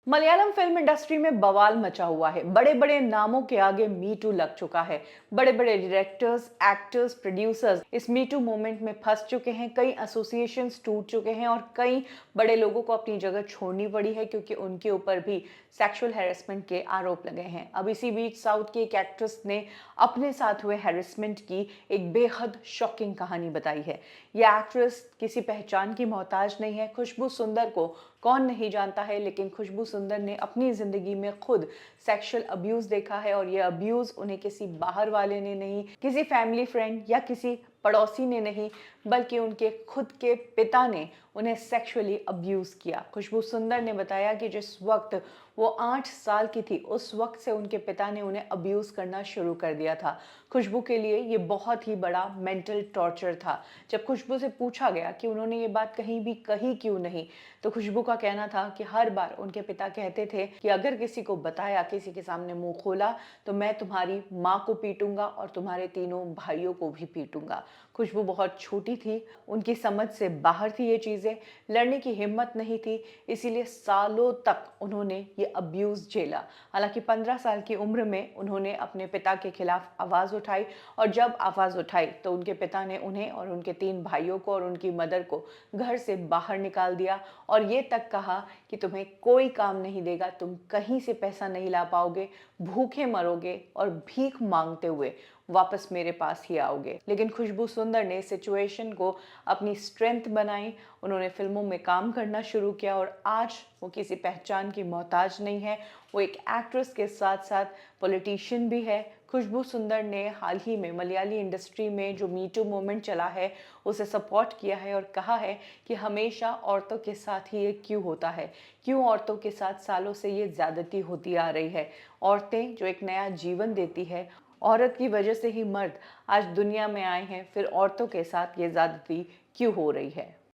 Malayalam film industry में बवाल मचा हुआ है। बड़े बड़े नामों के आगे मी टू लग चुका है। बड़े बड़े डायरेक्टर्स, एक्टर्स, प्रोड्यूसर्स इस मी टू मूवमेंट में फंस चुके हैं। कई एसोसिएशंस टूट चुके हैं और कई बड़े लोगों को अपनी जगह छोड़नी पड़ी है क्योंकि उनके ऊपर भी सेक्सुअल हैरेसमेंट के आरोप लगे हैं। अब इसी बीच साउथ की एक एक्ट्रेस ने अपने साथ हुए हैरेसमेंट की एक बेहद शॉकिंग कहानी बताई है। यह एक्ट्रेस किसी पहचान की मोहताज नहीं है। खुशबू सुंदर को कौन नहीं जानता है, लेकिन खुशबू सुंदर ने अपनी ज़िंदगी में खुद सेक्सुअल अब्यूज़ देखा है और ये अब्यूज़ उन्हें किसी बाहर वाले ने नहीं, किसी फैमिली फ्रेंड या किसी पड़ोसी ने नहीं, बल्कि उनके खुद के पिता ने उन्हें सेक्सुअली अब्यूज़ किया। खुशबू सुंदर ने बताया कि जिस वक्त वो 8 साल की थी, उस वक्त से उनके पिता ने उन्हें अब्यूज़ करना शुरू कर दिया था। खुशबू के लिए ये बहुत ही बड़ा मेंटल टॉर्चर था। जब खुशबू से पूछा गया कि उन्होंने ये बात कहीं भी कही क्यों नहीं, तो खुशबू का कहना था कि हर बार उनके पिता कहते थे कि अगर किसी को बताया, किसी के सामने मुंह खोला, तो मैं तुम्हारी माँ को पीटूंगा और तुम्हारे तीनों भाइयों को भी पीटूंगा। खुशबू बहुत छोटी थी, उनकी समझ से बाहर थी ये चीज़ें, लड़ने की हिम्मत नहीं थी, इसीलिए सालों तक उन्होंने ये अब्यूज़ झेला। हालांकि 15 साल की उम्र में उन्होंने अपने पिता के खिलाफ आवाज़ उठाई और जब आवाज़ उठाई तो उनके पिता ने उन्हें और उनके 3 भाइयों को और उनकी मदर को घर से बाहर निकाल दिया और ये तक कहा कि तुम्हें कोई काम नहीं देगा, तुम कहीं से पैसा नहीं ला पाओगे, भूखे मरोगे और भीख मांगते हुए वापस मेरे पास ही आओगे। लेकिन खुशबू सुंदर ने सिचुएशन को अपनी स्ट्रेंथ बनाई, उन्होंने फिल्मों में काम करना शुरू किया और आज वो किसी पहचान की मोहताज नहीं है। वो एक एक्ट्रेस के साथ साथ पॉलिटिशियन भी है। खुशबू सुंदर ने हाल ही में मलयाली इंडस्ट्री में जो मी टू मूवमेंट चला है उसे सपोर्ट किया है और कहा है कि हमेशा औरतों के साथ ही ये क्यों होता है, क्यों औरतों के साथ सालों से ये ज्यादती होती आ रही है। औरतें जो एक नया जीवन देती है, औरत की वजह से ही मर्द आज दुनिया में आए हैं, फिर औरतों के साथ ये ज्यादती क्यों हो रही है।